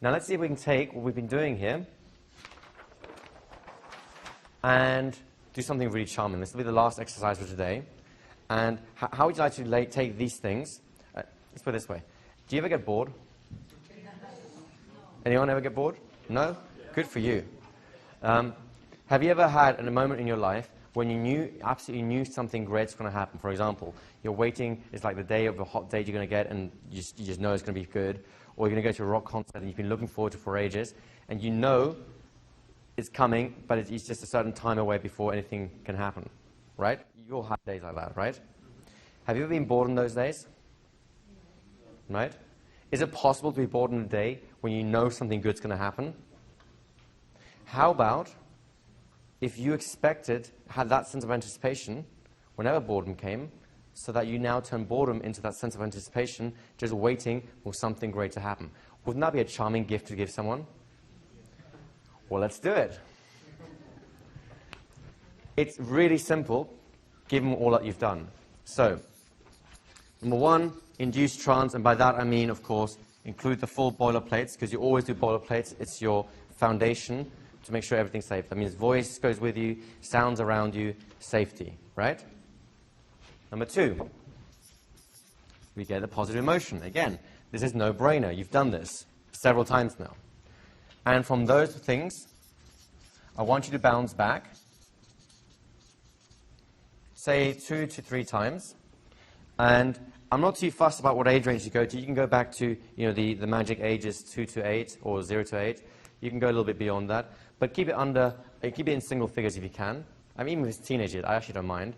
Now let's see if we can take what we've been doing here and do something really charming. This will be the last exercise for today. And how would you like to take these things? Let's put it this way. Do you ever get bored? Anyone ever get bored? No? Good for you. Have you ever had a moment in your life when you absolutely knew something great's going to happen? For example, you're waiting, it's like the day of a hot date you're going to get, and you just know it's going to be good. Or you're going to go to a rock concert and you've been looking forward to for ages, and you know it's coming, but it's just a certain time away before anything can happen, right? You'll have days like that, right? Have you ever been bored in those days? Right? Is it possible to be bored in a day when you know something good's going to happen? How about if you had that sense of anticipation whenever boredom came, so that you now turn boredom into that sense of anticipation, just waiting for something great to happen? Wouldn't that be a charming gift to give someone? Well, let's do it. It's really simple, given all that you've done. So, number one, induce trance, and by that I mean, of course, include the full boilerplates, because you always do boilerplates. It's your foundation to make sure everything's safe. That means voice goes with you, sounds around you, safety, right? Number two, we get the positive emotion. Again, this is no-brainer. You've done this several times now. And from those things, I want you to bounce back, say 2 to 3 times. And I'm not too fussed about what age range you go to. You can go back to, the magic ages 2 to 8 or 0 to 8. You can go a little bit beyond that. But keep it in single figures if you can. I mean, even if it's teenagers, I actually don't mind.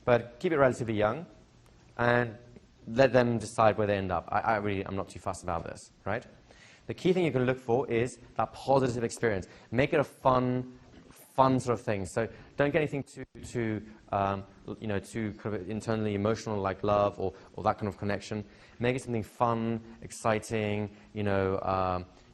But keep it relatively young and let them decide where they end up. I'm not too fussed about this, right? The key thing you're going to look for is that positive experience. Make it a fun sort of thing. So don't get anything too kind of internally emotional, like love or that kind of connection. Make it something fun, exciting,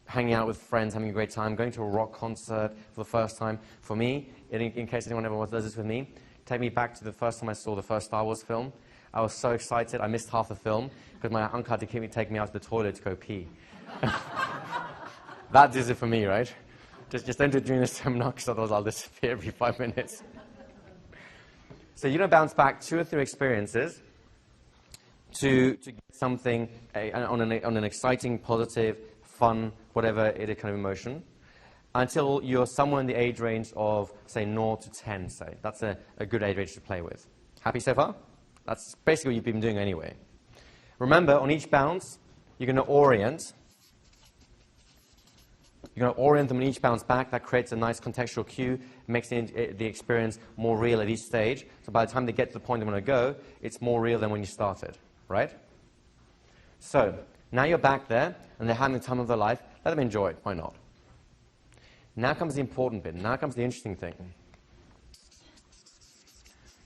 hanging out with friends, having a great time, going to a rock concert for the first time. For me, in case anyone ever does this with me, take me back to the first time I saw the first Star Wars film. I was so excited, I missed half the film because my uncle had to take me out to the toilet to go pee. That does it for me, right? Just enter during the seminar, because otherwise I'll disappear every 5 minutes. So you're going to bounce back 2 or 3 experiences to get something on an exciting, positive, fun, whatever it is, kind of emotion, until you're somewhere in the age range of, say, 0 to 10, say. That's a good age range to play with. Happy so far? That's basically what you've been doing anyway. Remember, on each bounce, you're going to orient. You're going to orient them on each bounce back. That creates a nice contextual cue, makes the experience more real at each stage. So by the time they get to the point they want to go, it's more real than when you started, right? So now you're back there, and they're having the time of their life. Let them enjoy it. Why not? Now comes the important bit. Now comes the interesting thing.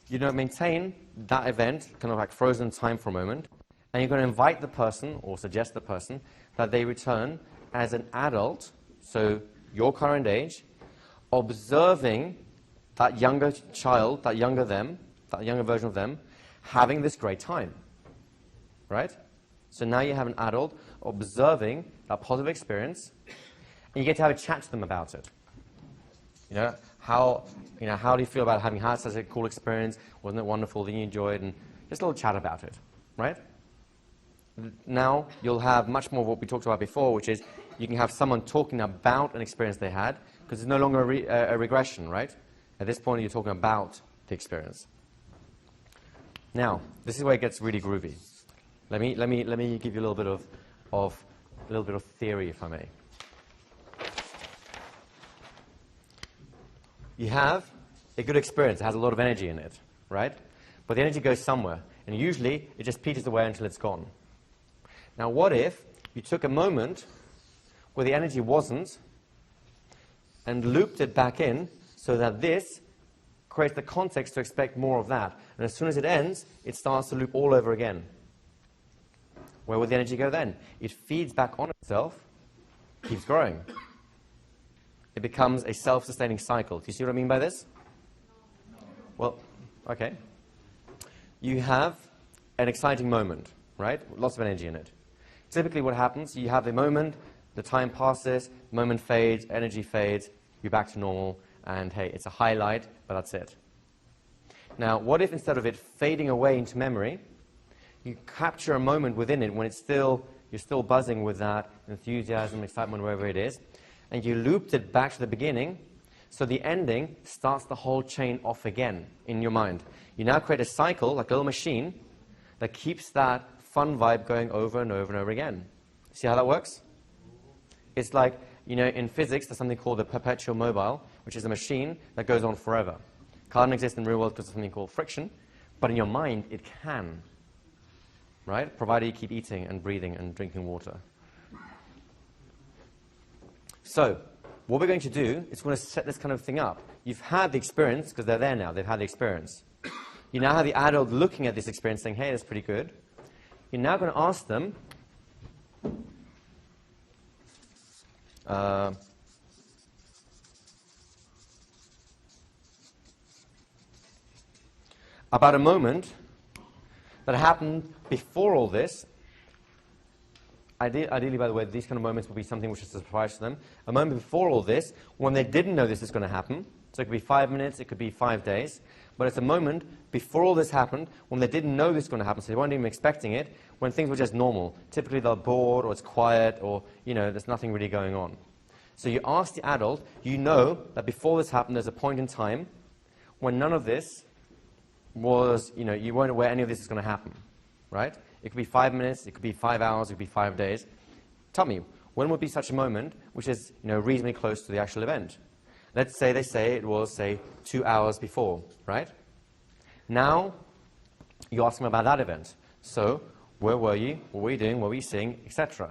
You're going to maintain that event, kind of like frozen time for a moment, and you're going to invite the person, or suggest the person, that they return as an adult, so your current age, observing that younger child, that younger version of them, having this great time, right? So now you have an adult observing that positive experience, and you get to have a chat to them about it. How do you feel about having had such a cool experience? Wasn't it wonderful? Did you enjoy it? And just a little chat about it, right? Now you'll have much more of what we talked about before, which is you can have someone talking about an experience they had, because it's no longer a regression, right? At this point, you're talking about the experience. Now, this is where it gets really groovy. Let me give you a little bit of theory, if I may. You have a good experience. It has a lot of energy in it, right? But the energy goes somewhere, and usually it just peters away until it's gone. Now, what if you took a moment where the energy wasn't and looped it back in so that this creates the context to expect more of that. And as soon as it ends, it starts to loop all over again. Where would the energy go then? It feeds back on itself, keeps growing. It becomes a self-sustaining cycle. Do you see what I mean by this? Well, okay. You have an exciting moment, right? Lots of energy in it. Typically what happens, you have a moment, the time passes, moment fades, energy fades, you're back to normal, and hey, it's a highlight, but that's it. Now, what if instead of it fading away into memory, you capture a moment within it when you're still buzzing with that enthusiasm, excitement, wherever it is, and you looped it back to the beginning, so the ending starts the whole chain off again in your mind. You now create a cycle, like a little machine, that keeps that fun vibe going over and over and over again. See how that works? It's like, in physics, there's something called the perpetual mobile, which is a machine that goes on forever. Can't exist in the real world because of something called friction, but in your mind, it can. Right? Provided you keep eating and breathing and drinking water. So, what we're going to do is we're going to set this kind of thing up. You've had the experience, because they're there now, they've had the experience. You now have the adult looking at this experience saying, hey, that's pretty good. You're now going to ask them, about a moment that happened before all this. Ideally, by the way, these kind of moments will be something which is a surprise to them. A moment before all this, when they didn't know this is going to happen. So it could be 5 minutes, it could be 5 days. But it's a moment before all this happened, when they didn't know this was going to happen, so they weren't even expecting it, when things were just normal. Typically, they're bored, or it's quiet, or, there's nothing really going on. So you ask the adult, you know that before this happened, there's a point in time when none of this was, you weren't aware any of this is going to happen, right? It could be 5 minutes, it could be 5 hours, it could be 5 days. Tell me, when would be such a moment which is, reasonably close to the actual event? Let's say they say it was, say, 2 hours before, right? Now, you ask them about that event. So, where were you? What were you doing? What were you seeing? Etc.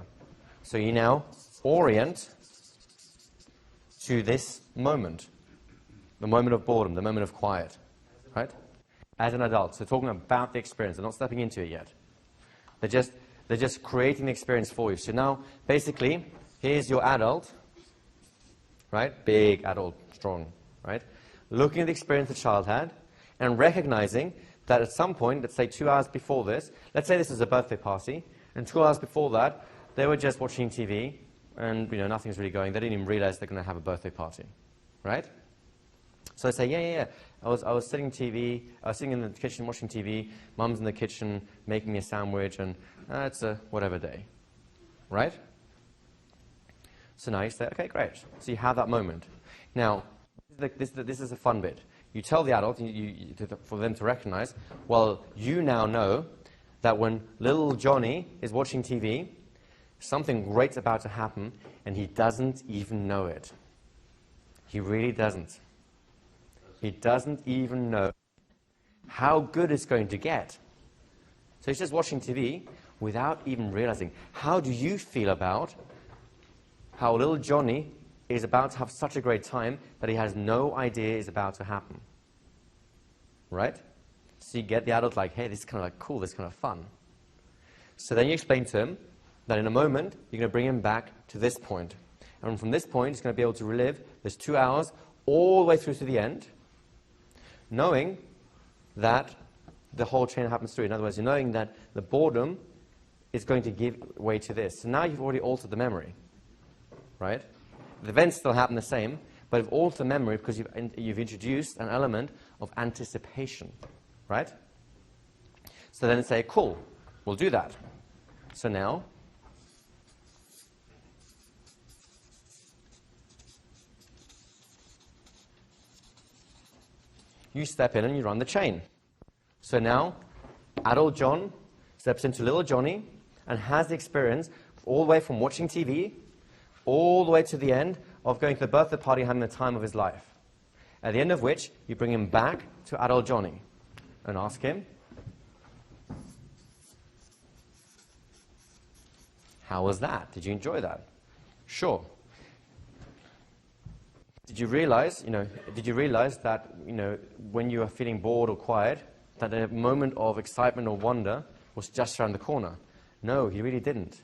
So you now orient to this moment, the moment of boredom, the moment of quiet, right? As an adult. So talking about the experience. They're not stepping into it yet. They're just creating the experience for you. So now, basically, here's your adult, right? Big adult, strong, right? Looking at the experience the child had and recognizing that at some point, let's say 2 hours before this, let's say this is a birthday party, and 2 hours before that, they were just watching TV, and nothing's really going. They didn't even realize they're going to have a birthday party, right? So I say, yeah. I was sitting in the kitchen watching TV. Mum's in the kitchen making me a sandwich, and it's a whatever day, right? So now you say, okay, great. So you have that moment. Now, this is a fun bit. You tell the adult for them to recognize. Well, you now know that when little Johnny is watching TV, something great's about to happen, and he doesn't even know it. He really doesn't. He doesn't even know how good it's going to get. So he's just watching TV without even realizing. How do you feel about how little Johnny is about to have such a great time that he has no idea is about to happen? Right? So you get the adult like, hey, this is kind of like cool, this is kind of fun. So then you explain to him that in a moment, you're going to bring him back to this point. And from this point, he's going to be able to relive this 2 hours all the way through to the end, knowing that the whole chain happens through. In other words, you're knowing that the boredom is going to give way to this. So now you've already altered the memory, right? The events still happen the same, but you've altered the memory because you've introduced an element of anticipation, right? So then say, cool, we'll do that. So now, you step in and you run the chain. So now, adult John steps into little Johnny and has the experience all the way from watching TV all the way to the end of going to the birthday party and having the time of his life. At the end of which, you bring him back to adult Johnny and ask him, how was that? Did you enjoy that? Sure. Did you realize that, when you are feeling bored or quiet, that a moment of excitement or wonder was just around the corner? No, he really didn't.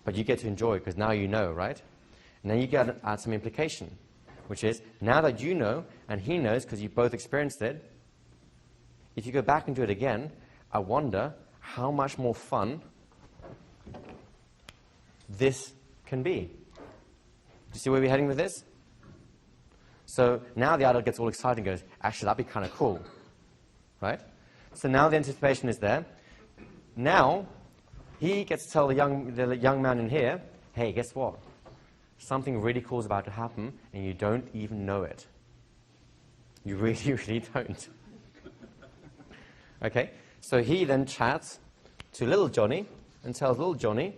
But you get to enjoy because now you know, right? And then you get to add some implication, which is, now that you know, and he knows because you both experienced it, if you go back and do it again, I wonder how much more fun this can be. Do you see where we're heading with this? So now the adult gets all excited and goes, actually, that'd be kind of cool, right? So now the anticipation is there. Now he gets to tell the young man in here, hey, guess what? Something really cool is about to happen, and you don't even know it. You really, really don't. Okay? So he then chats to little Johnny and tells little Johnny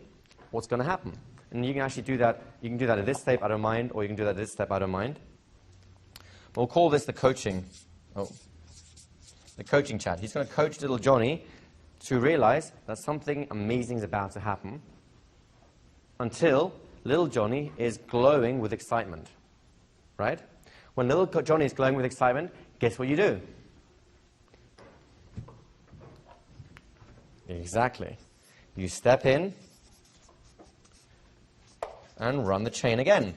what's going to happen. And you can actually do that. You can do that at this step out of mind, or you can do that at this step out of mind. We'll call this the coaching chat. He's going to coach little Johnny to realize that something amazing is about to happen until little Johnny is glowing with excitement, right? When little Johnny is glowing with excitement, guess what you do? Exactly. You step in and run the chain again.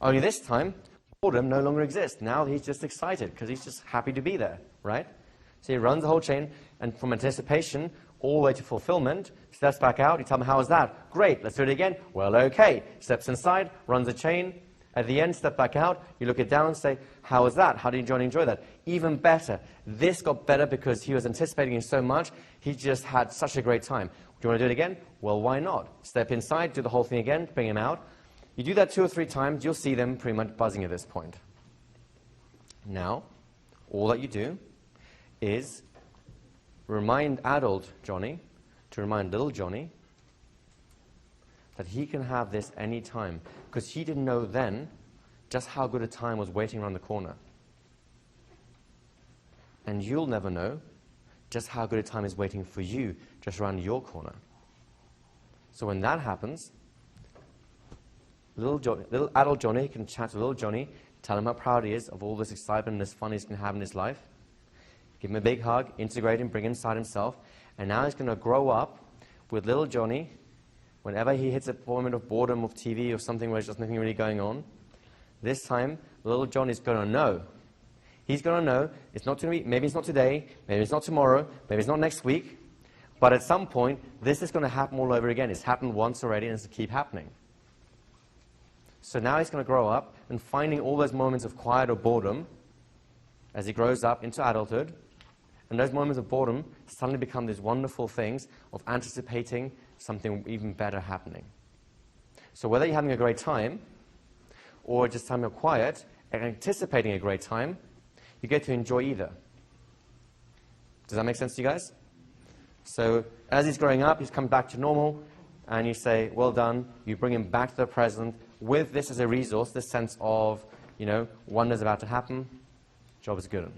Only this time, boredom no longer exists. Now he's just excited because he's just happy to be there, right? So he runs the whole chain, and from anticipation all the way to fulfillment, steps back out. You tell him, how was that? Great, let's do it again. Well, okay. Steps inside, runs the chain. At the end, step back out. You look it down and say, how was that? How did Johnny enjoy that? Even better. This got better because he was anticipating it so much. He just had such a great time. Do you want to do it again? Well, why not? Step inside, do the whole thing again, bring him out. You do that 2 or 3 times, you'll see them pretty much buzzing at this point. Now, all that you do is remind adult Johnny to remind little Johnny that he can have this any time, because he didn't know then just how good a time was waiting around the corner. And you'll never know just how good a time is waiting for you just around your corner. So when that happens, little adult Johnny can chat to little Johnny, tell him how proud he is of all this excitement and this fun he's going to have in his life. Give him a big hug, integrate him, bring him inside himself. And now he's going to grow up with little Johnny. Whenever he hits a moment of boredom of TV or something where there's just nothing really going on, this time, little Johnny's going to know. He's going to know it's not going to be, maybe it's not today, maybe it's not tomorrow, maybe it's not next week, but at some point, this is going to happen all over again. It's happened once already, and it's going to keep happening. So now he's going to grow up and finding all those moments of quiet or boredom as he grows up into adulthood. And those moments of boredom suddenly become these wonderful things of anticipating something even better happening. So whether you're having a great time or just having a quiet and anticipating a great time, you get to enjoy either. Does that make sense to you guys? So as he's growing up, he's come back to normal, and you say, well done. You bring him back to the present with this as a resource, this sense of, wonder's about to happen, job is good.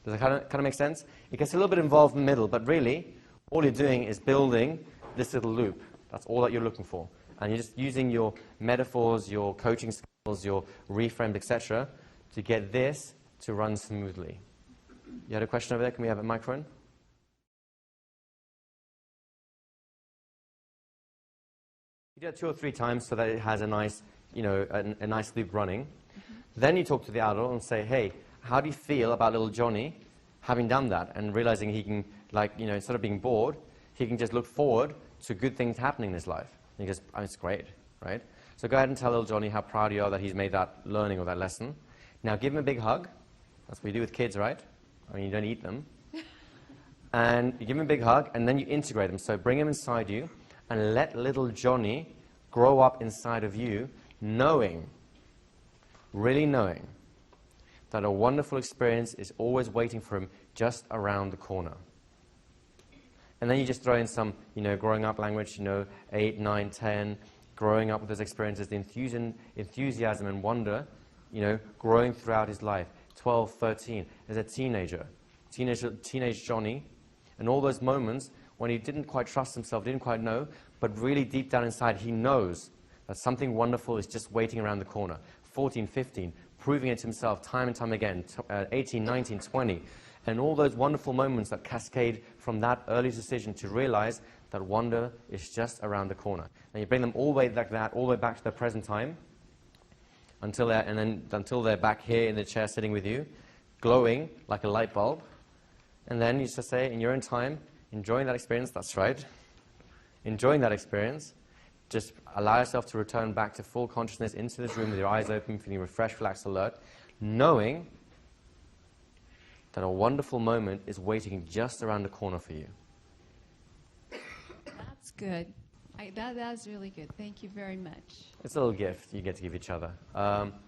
Does that kind of make sense? It gets a little bit involved in the middle, but really, all you're doing is building this little loop. That's all that you're looking for. And you're just using your metaphors, your coaching skills, your reframes, etc., to get this to run smoothly. You had a question over there? Can we have a microphone? You do it 2 or 3 times so that it has a nice, a nice loop running. Mm-hmm. Then you talk to the adult and say, hey, how do you feel about little Johnny having done that and realizing he can, instead of being bored, he can just look forward to good things happening in his life. And he goes, oh, it's great, right? So go ahead and tell little Johnny how proud you are that he's made that learning or that lesson. Now give him a big hug. That's what you do with kids, right? I mean, you don't eat them. And you give him a big hug, and then you integrate them. So bring him inside you, and let little Johnny grow up inside of you, really knowing, that a wonderful experience is always waiting for him just around the corner. And then you just throw in some, growing up language, 8, 9, 10, growing up with those experiences, the enthusiasm and wonder, growing throughout his life. 12, 13, as a teenage Johnny, and all those moments when he didn't quite trust himself, didn't quite know, but really deep down inside he knows that something wonderful is just waiting around the corner. 14, 15, proving it to himself time and time again, 18, 19, 20, and all those wonderful moments that cascade from that early decision to realize that wonder is just around the corner. And you bring them all the way like that, all the way back to the present time, until they're back here in the chair sitting with you, glowing like a light bulb. And then you just say, in your own time, enjoying that experience, that's right. enjoying that experience. Just allow yourself to return back to full consciousness into this room with your eyes open, feeling refreshed, relaxed, alert, knowing that a wonderful moment is waiting just around the corner for you. That's good. That's really good. Thank you very much. It's a little gift you get to give each other.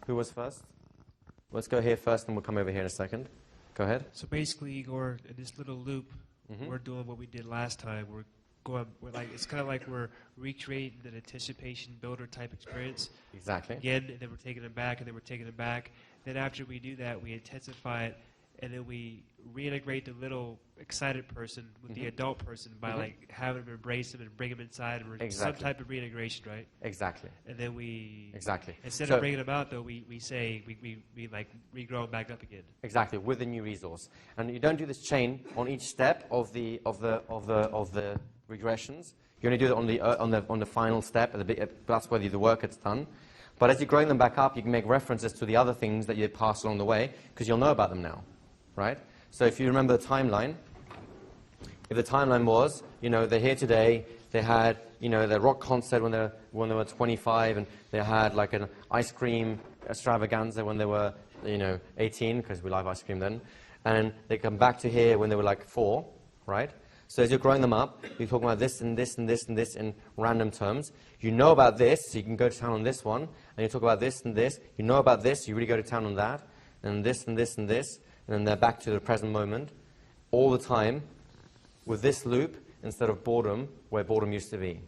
Who was first? Let's go here first, and we'll come over here in a second. Go ahead. So basically, Igor, in this little loop, we're doing what we did last time. We're like, it's kind of like we're recreating an anticipation builder type experience. Exactly. Again, and then we're taking it back, and then we're taking it back. Then after we do that, we intensify it, and then we reintegrate the little excited person with the adult person by like having them embrace them and bring them inside, and some type of reintegration, right? Exactly. And then we instead So of bringing them out, though, we say we like regrow them back up again. Exactly, with a new resource. And you don't do this chain on each step of the regressions. You only do it on the final step. That's where the work gets done. But as you're growing them back up, you can make references to the other things that you passed along the way, because you'll know about them now, right? So if you remember the timeline, if the timeline was, they're here today, they had, their rock concert when they were 25, and they had like an ice cream extravaganza when they were, 18, because we love ice cream then, and they come back to here when they were like 4, right? So as you're growing them up, you're talking about this and this and this and this in random terms. You know about this, so you can go to town on this one, and you talk about this and this. You know about this, you really go to town on that, and this and this and this, and then they're back to the present moment all the time with this loop instead of boredom, where boredom used to be.